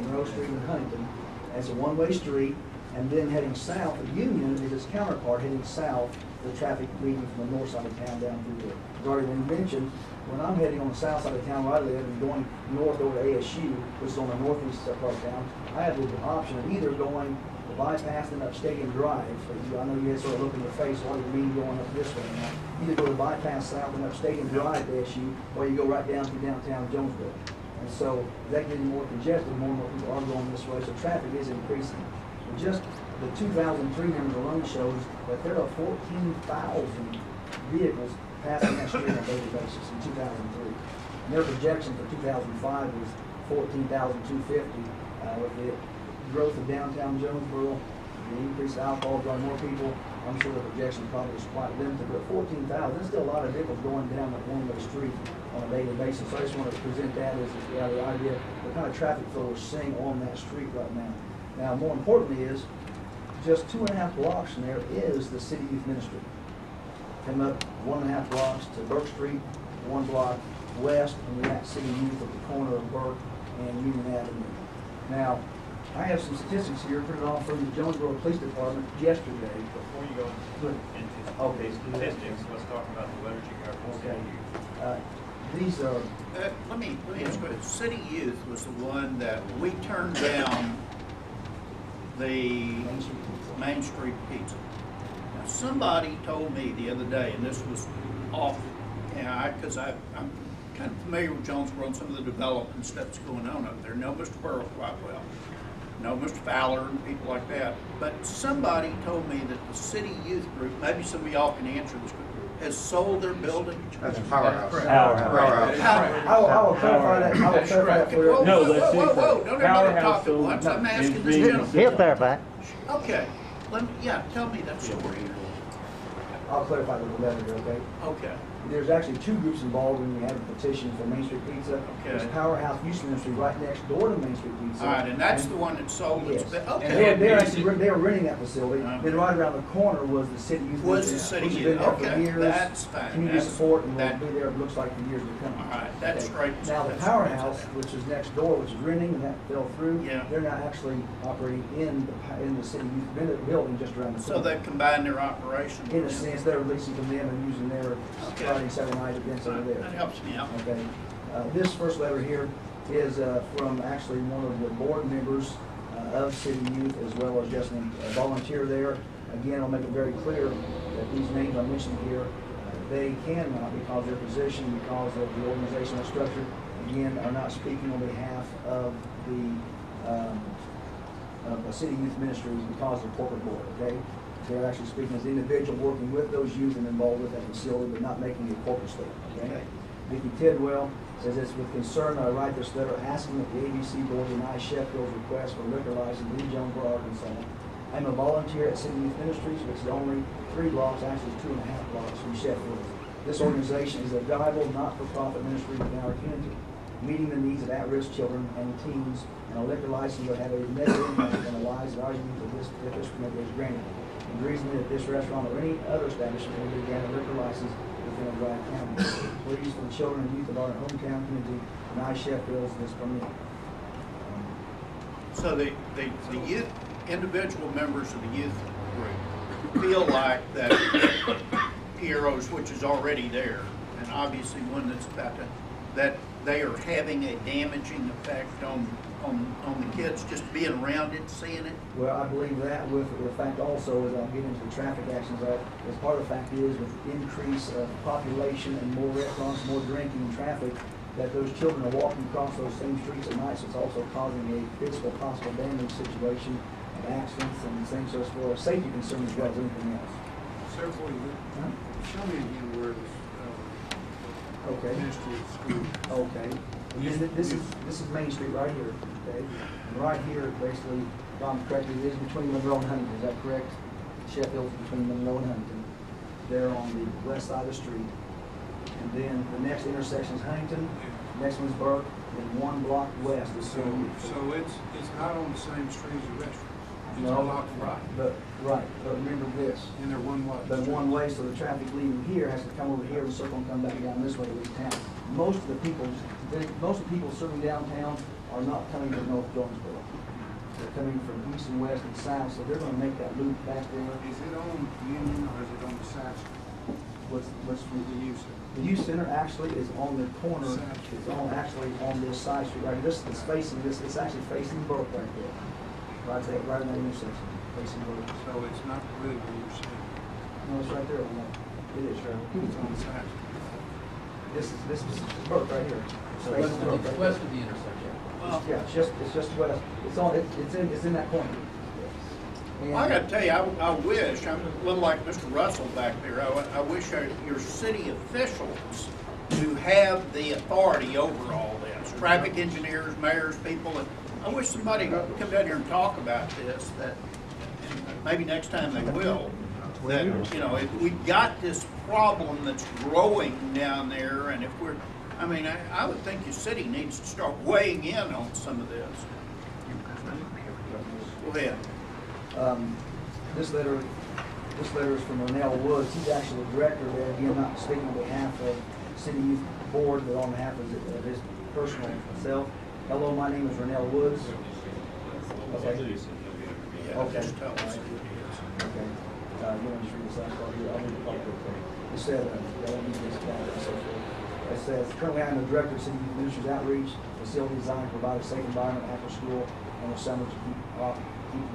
Monroe Street and Huntington. It's a one-way street, and then heading south, the Union is its counterpart heading south, the traffic leaving from the north side of town down through there. As already been mentioned, when I'm heading on the south side of town where I live and going north over to ASU, which is on the northeast part of town, I have the option of either going to bypass and up Stadium Drive. So I know you guys sort of look in your face, what do you mean going up this way now? Either go to bypass south and up Stadium Drive to ASU, or you go right down through downtown Jonesboro. And so that getting more congested, more and more people are going this way, so traffic is increasing. Just the 2003 numbers alone shows that there are 14,000 vehicles passing that street on a daily basis in 2003. And their projection for 2005 was 14,250. With the growth of downtown Jonesboro, the increase of alcohol, drawing more people, I'm sure the projection probably is quite limited, but 14,000, there's still a lot of vehicles going down that one-way street on a daily basis. So I just want to present that as the idea, the kind of traffic flow we're seeing on that street right now. Now, more importantly is, just 2.5 blocks from there is the City Youth Ministry. Come up 1.5 blocks to Burke Street, 1 block west, and we're at City Youth at the corner of Burke and Union Avenue. Now, I have some statistics here printed off from the Jonesboro Police Department yesterday. Before you go into Okay. statistics, let's talk about the letters you got from Okay. City Youth. These are, Let me ask you, City Youth was the one that we turned down the Main Street Pizza. Now, somebody told me the other day, and this was off, because I'm kind of familiar with Jonesboro and some of the development stuff that's going on up there. Know Mr. Burrow quite well. Know Mr. Fowler and people like that. But somebody told me that the City Youth Group, maybe some of y'all can answer this, has sold their building. That's Powerhouse. I will clarify that, I will clarify that for you. Whoa, No, whoa, that's whoa, whoa, whoa, incorrect. don't everybody Powerhouse talk at once. I'm asking this is gentleman. He'll clarify. Okay, tell me that story. I'll clarify with the letter, okay? Okay. There's actually 2 groups involved when we had a petition for Main Street Pizza. Okay. There's Powerhouse Youth Ministry right next door to Main Street Pizza. All right, and that's the one that sold it. Yes. Okay. They were renting that facility. Then right around the corner was the City Youth Was Ministry. the City which has Youth, been there for okay, years. that's fine. Community That's- support, and that- will be there, it looks like, for years to come. All right, that's Okay. straight. Now, the that's Powerhouse, straight. which is next door, which is renting, and that fell through. Yeah. They're not actually operating in the City Youth building just around the So corner. they've combined their operation. In a sense, they're leasing from them and using their Okay. Friday, Saturday night events over there. That helps me out. Okay. This first letter here is from actually one of the board members of City Youth, as well as just a volunteer there. Again, I'll make it very clear that these names I mentioned here, they cannot, because of their position, because of the organizational structure, again, are not speaking on behalf of the City Youth Ministries because of the corporate board, okay? They're actually speaking as individual, working with those youth and involved with that facility, but not making a corporate statement, okay? Vicki Tidwell says, "It's with concern I write this letter asking that the ABC Board deny Sheffield's request for liquor license in Jonesboro, Arkansas. I'm a volunteer at City Youth Ministries, which is only 3 blocks, actually 2.5 blocks from Sheffield. This organization is a valuable, not-for-profit ministry in our community, meeting the needs of at-risk children and teens, and a liquor license would have a negative impact on the lives of our youth if this permit is granted. The reason that this restaurant or any other establishment will be granted a liquor license within a Dry County. Please, for the children and youth of our hometown community, deny Sheffield's this permit." So the youth, individual members of the youth group feel like that Piero's, which is already there, and obviously one that's about to, that they are having a damaging effect on the kids just being around it, seeing it. Well, I believe that with the fact also, as I'll get into the traffic actions, as part of the fact is with increase of population and more restaurants, more drinking and traffic, that those children are walking across those same streets at night, so it's also causing a physical possible damage situation, of accidents and things, so it's for a safety concern as well as anything else. Sir, before you Huh? show me again where this, Okay. ministry of school. Okay. This is Main Street right here, okay? And right here, basically, if I'm correct, it is between Monroe and Huntington, is that correct? Sheffield's between Monroe and Huntington. They're on the west side of the street. And then the next intersection is Huntington, next one's Burke, then 1 block west is So, City. so it's not on the same street as the restaurant. It's No, blocked right. but remember this, And they're one way. but one way, so the traffic leaving here has to come over here and circle and come back down this way to leave town. Most of the people serving downtown are not coming from North Jonesboro. They're coming from east and west and south, so they're gonna make that loop back there. Is it on Union or is it on the side street? What's The use of the youth center actually is on the corner, it's actually on this side street, right, this is facing this, it's actually facing Burke right there. Right there, right in that intersection, facing Burke. So it's not really where you're saying. No, it's right there on that, it is, It's on the side street. this is Burke right here. It's facing Burke right there. West of the intersection. Well, Yeah, it's just west, it's in that corner. And I gotta tell you, I wish, I'm a little like Mr. Russell back there, I wish your city officials who have the authority over all this, traffic engineers, mayors, people, and I wish somebody would come down here and talk about this, that maybe next time they will, that, you know, if we've got this problem that's growing down there, and if we're, I mean, I would think your city needs to start weighing in on some of this. Go ahead. This letter is from Rennell Woods. He's actually the director there. Again, not speaking on behalf of City Youth Board, but on behalf of his personal self. Hello, my name is Rennell Woods. Okay. Okay. Just tell us. Okay. You want to just read this last part here? I'll read the part real quick. It said, I won't use this guy and so forth. It says, currently I am the director of City Youth Ministries Outreach, facility designed to provide a safe environment after school and the summer to keep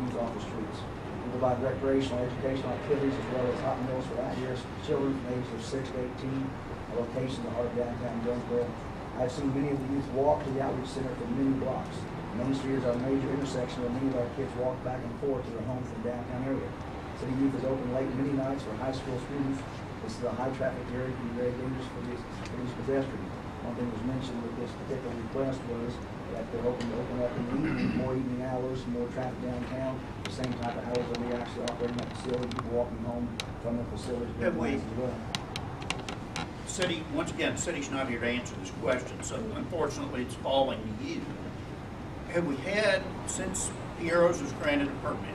youth off the streets. We provide recreational, educational activities as well as hot meals for at-risk children from ages of 6 to 18 at locations in the heart of downtown Jonesboro. I've seen many of the youth walk to the outreach center for many blocks. Main Street is our major intersection where many of our kids walk back and forth to their homes in the downtown area. City Youth is open late many nights for high school students. This is a high traffic area, can be very dangerous for these pedestrians. One thing was mentioned with this particular request was that they're hoping to open up in the evening, more evening hours, more traffic downtown, the same type of hours that we actually operating that facility, people walking home from the facility. Have we- as well. City, once again, the city's not here to answer this question, so unfortunately it's falling to you. Have we had, since Piero's was granted a permit,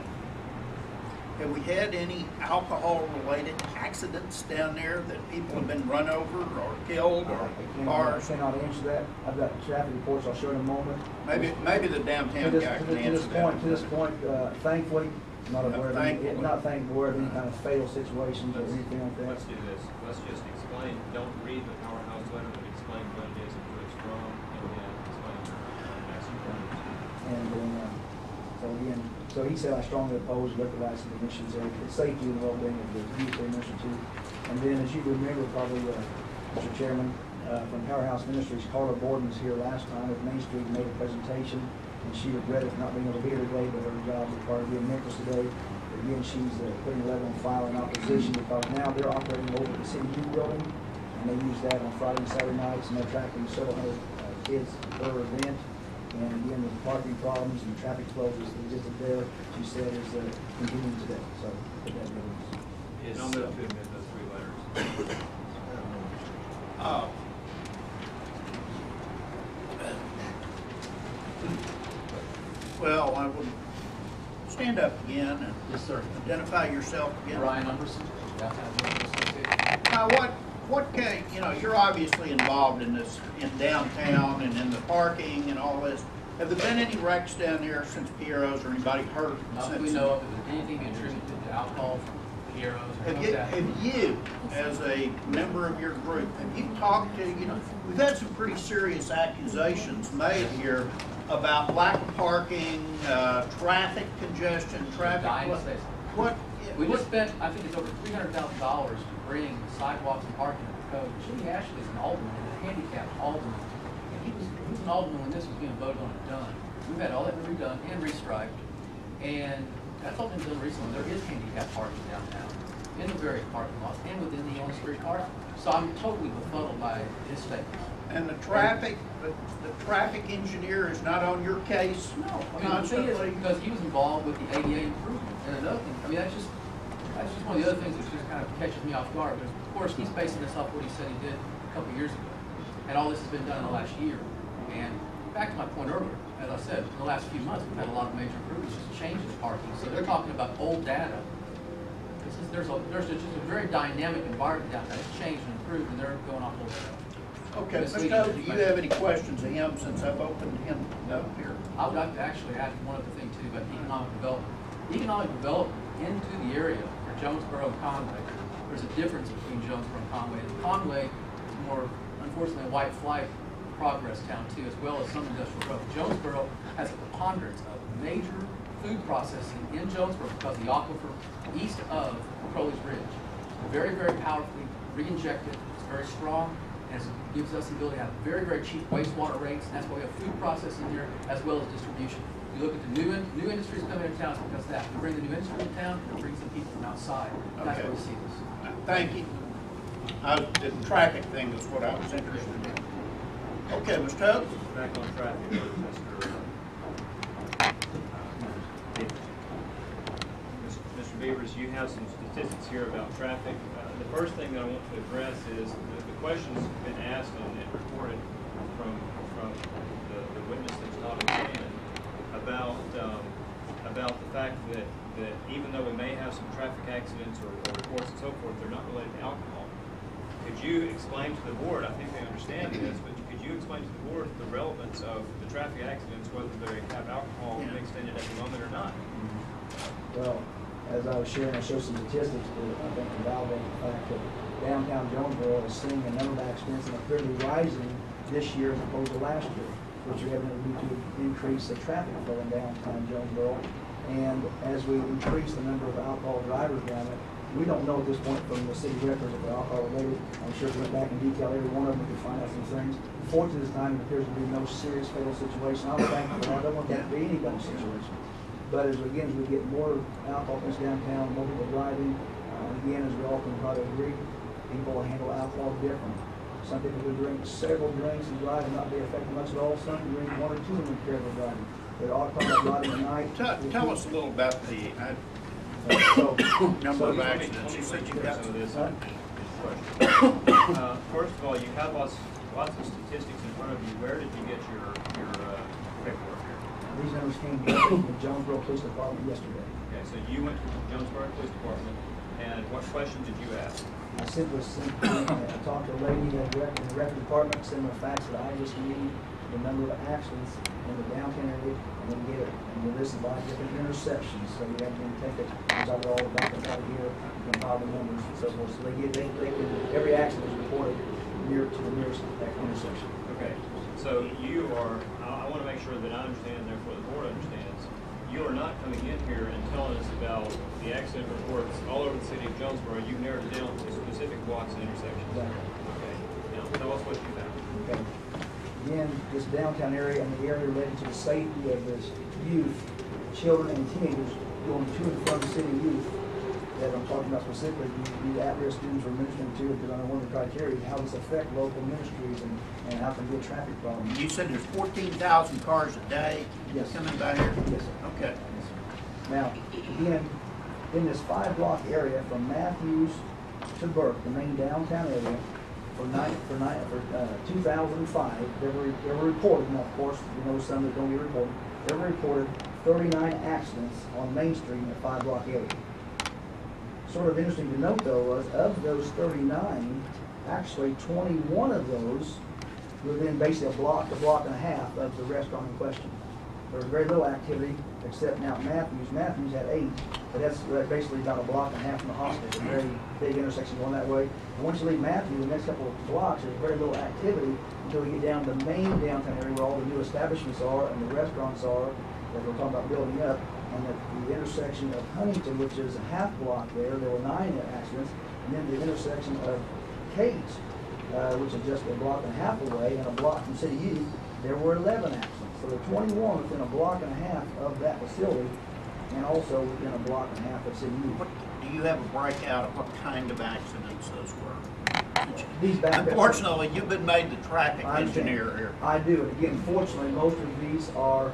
have we had any alcohol-related accidents down there that people have been run over or killed or I cars? cannot answer that. I've got traffic reports I'll show in a moment. Maybe the downtown guy can answer that. To this point, thankfully, not aware of any, Thankfully. not aware of any kind of fatal situations or anything like that. Let's do this. Let's just explain, don't read the powerhouse letter, but explain what it is and who it's from, and then explain your message. And then, so again, so he said I strongly oppose liquor license emissions, the safety and well-being of the youth they mentioned too. And then, as you remember probably, Mr. Chairman, from Powerhouse Ministries, Carla Borden was here last time at Main Street and made a presentation, and she regretted not being able to be here today, but her job required to be in Memphis today. Again, she's putting a letter on file in opposition because now they're operating over the City Youth Building, and they use that on Friday and Saturday nights, and they're attracting several hundred kids per event. And again, the parking problems and the traffic flows that existed there, she said, is continuing today. So, put that in. And I'll move to admit those 3 letters. Well, I would stand up again and Yes, sir. identify yourself again. Ryan Umberson, downtown Jonesboro. Now, what can, you know, you're obviously involved in this, in downtown and in the parking and all this. Have there been any wrecks down there since Piero's or anybody hurt? Not that since- we know of, if there's anything attributed to alcohol from Piero's or Have anything you, like that. have you, as a member of your group, have you talked to, you know, we've had some pretty serious accusations made here about lack of parking, traffic congestion, traffic. Dying to say What? We just spent, I think it's over $300,000 to bring sidewalks and parking to the code. Jimmy Ashley's an alderman, and a handicapped alderman. And he was an alderman when this was being voted on and done. We've had all that redone and restriped. And that's all been done recently. There is handicapped parking downtown, in the various parking lots, and within the on-street parking. So I'm totally befuddled by his statement. And the traffic engineer is not on your case No, I mean, the thing constantly? is, because he was involved with the ADA improvement, and another thing, I mean, that's just one of the other things that just kind of catches me off guard, but of course, he's basing this off what he said he did a couple of years ago, and all this has been done in the last year, and back to my point earlier, as I said, in the last few months, we've had a lot of major improvements, just changes in parking, so they're talking about old data. There's just a very dynamic environment down there, it's changed and improved, and they're going off old data. Okay, Ms. Toad, do you have any questions of him since I've opened him up here? I would like to actually add one other thing too about economic development. Economic development into the area for Jonesboro and Conway, there's a difference between Jonesboro and Conway. And Conway is more, unfortunately, a white flight progress town too, as well as some industrial growth. Jonesboro has a preponderance of major food processing in Jonesboro because the aquifer east of Crowley's Ridge, very, very powerfully re-injected, it's very strong, and it gives us the ability to have very, very cheap wastewater rates. And that's why we have food processing here as well as distribution. You look at the new industries coming into town, it's because of that. We bring the new industry into town and bring some people from outside. That's Okay. where we see this. Thank you. The traffic thing is what I was interested in. Okay, Mr. Tubbs? Back on traffic, Mr. Beavers, you have some statistics here about traffic. The first thing that I want to address is the questions have been asked and reported from the witness that's not in stand about the fact that even though we may have some traffic accidents or reports and so forth, they're not related to alcohol. Could you explain to the board, I think they understand this, but could you explain to the board the relevance of the traffic accidents, whether they have alcohol mixed in it at the moment or not? Well, as I was sharing, I showed some statistics that I think can validate the fact that downtown Jonesboro is seeing a number of accidents and are clearly rising this year as opposed to last year, which are evidently due to increase the traffic flow in downtown Jonesboro. And as we increase the number of alcohol drivers down it, we don't know at this point from the city records if they're alcohol related. I'm sure if we went back in detail, every one of them could find out some things. Fortunately, this time it appears to be no serious fatal situation. I don't want that to be any kind of situation. But as we get more alcohol in downtown, more people driving, again, as we all can probably agree, people handle alcohol differently. Some people will drink several drinks and drive and not be affected much at all. Some can drink one or two and careful driving. But alcohol driving at night. Tell us a little about the number of accidents you said you got. First of all, you have lots of statistics in front of you. Where did you get your paperwork here? These numbers came from the Jonesboro Police Department yesterday. Okay, so you went to the Jonesboro Police Department, and what questions did you ask? I simply talked to a lady in the record department, sent her facts that I just need, the number of accidents in the downtown area, and then get it. And then this is by different intersections, so you have to take it, which I got all the back out here, you can file the numbers and so forth. So they can, every accident is reported near to the nearest intersection. Okay, so you are, I want to make sure that I understand, and therefore the board understands, you are not coming in here and telling us about the accident reports all over the city of Jonesboro. You've narrowed it down to specific blocks and intersections. Exactly. Okay, now tell us what you found. Okay. Again, this downtown area and the area related to the safety of this youth, children and teenagers going to and from the city youth that I'm talking about specifically, the at-risk students we're mentioning to, because I know one of the criteria is how this affect local ministries and how can be a traffic problem. You said there's 14,000 cars a day coming by here? Yes, sir. Okay. Yes, sir. Now, again, in this 5-block area from Matthews to Burke, the main downtown area, for 2005, they were reported, and of course, you know some that don't get reported, they were reported 39 accidents on Main Street in the 5-block area. Sort of interesting to note, though, was of those 39, actually 21 of those within basically a block and a half of the restaurant in question. There was very little activity except now Matthews. Matthews had 8, but that's basically about a block and a half from the hospital. It's a very big intersection going that way. And once you leave Matthews, the next couple of blocks, there's very little activity until we get down to the main downtown area where all the new establishments are and the restaurants are that we're talking about building up. And at the intersection of Huntington, which is a half block there were 9 accidents. And then the intersection of Kate, which is just a block and a half away, and a block from City Youth, there were 11 accidents. So there were 21 within a block and a half of that facility, and also within a block and a half of City Youth. Do you have a breakout of what kind of accidents those were? These Unfortunately, you've been made the traffic engineer here. I do. And again, fortunately, most of these are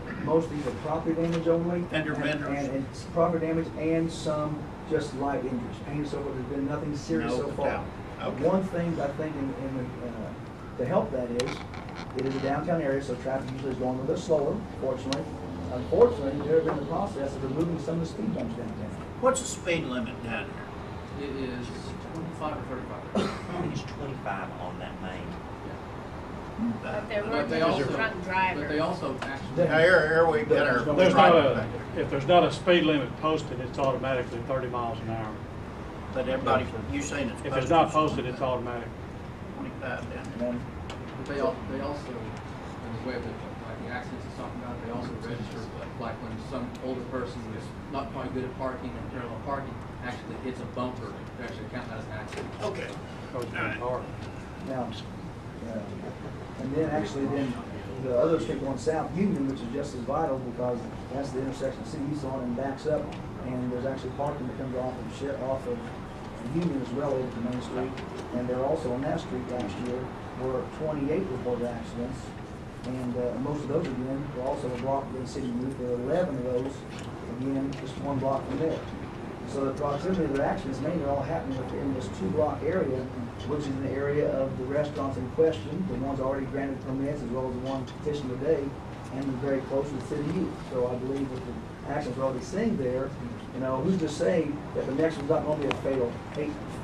property damage only. Fender benders. And it's property damage and some just light injuries. Pain and so forth. There's been nothing serious so far. Okay. One thing I think to help that is, it is a downtown area, so traffic usually is going a little bit slower, fortunately. Unfortunately, they're in the process of removing some of the speed bumps downtown. What's the speed limit down here? It is 25 or 35. I think it's 25 on that main. But they're But working they on also, drunk drivers. but they also actually. Here we got our. If there's not a speed limit posted, it's automatically 30 miles an hour. But everybody, you saying it's posted? If it's not posted, it's automatic. 25 down there. But they also, in the way of like the accidents it's talking about, they also register, like when some older person is not quite good at parking and parallel parking, actually hits a bumper, they actually count that as an accident. Okay. Goes to the car. Now, And then actually then the other street going south, Union, which is just as vital because that's the intersection city east on and backs up. And there's actually parking that comes off of Union as well over to Main Street. And there also on that street last year were 28 reported accidents. And most of those again were also a block within city youth. There were 11 of those, again, just one block from there. So the proximity of the accidents mainly all happening within this 2-block area, which is an area of the restaurants in question, the ones already granted permits, as well as the one petitioned today, and very close to the city youth. So I believe with the actions we're already seeing there, you know, who's to say that the next one's not going to be a fatal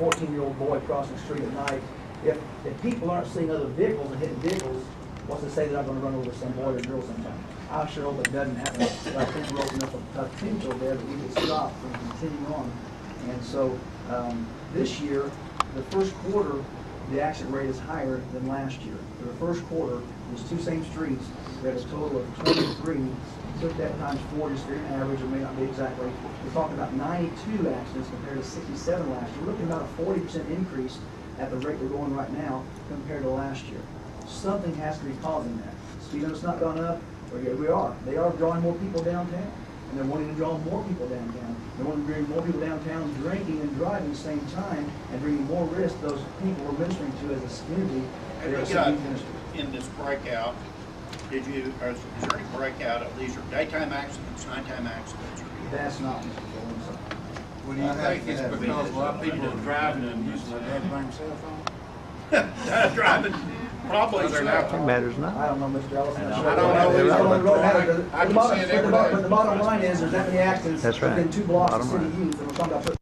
14-year-old boy crossing the street at night? If people aren't seeing other vehicles and hitting vehicles, what's to say they're not going to run over some boy or girl sometime? I sure hope it doesn't happen, but I think we're opening up a potential there that we could stop from continuing on. And so this year, the first quarter, the accident rate is higher than last year. For the first quarter, these two same streets, we had a total of 23. Took that times 4, just figure average, it may not be exactly. We're talking about 92 accidents compared to 67 last year. We're looking at about a 40% increase at the rate we're going right now compared to last year. Something has to be causing that. Speed limit's not gone up, or here we are. They are drawing more people downtown, and they're wanting to draw more people downtown. They want to bring more people downtown drinking and driving at the same time, and bringing more risk to those people we're ministering to as a community. In this breakout, is there any breakout of these are daytime accidents, nighttime accidents? That's not Mr. Jones. What do you think? It's because a lot of people are driving and using their dang cell phone? Driving, probably so. It matters not. I don't know, Mr. Ellison. I don't know. I can see it every day. But the bottom line is, there's that many accidents That's right. within 2 blocks of Bottom city line. youth, and we're talking about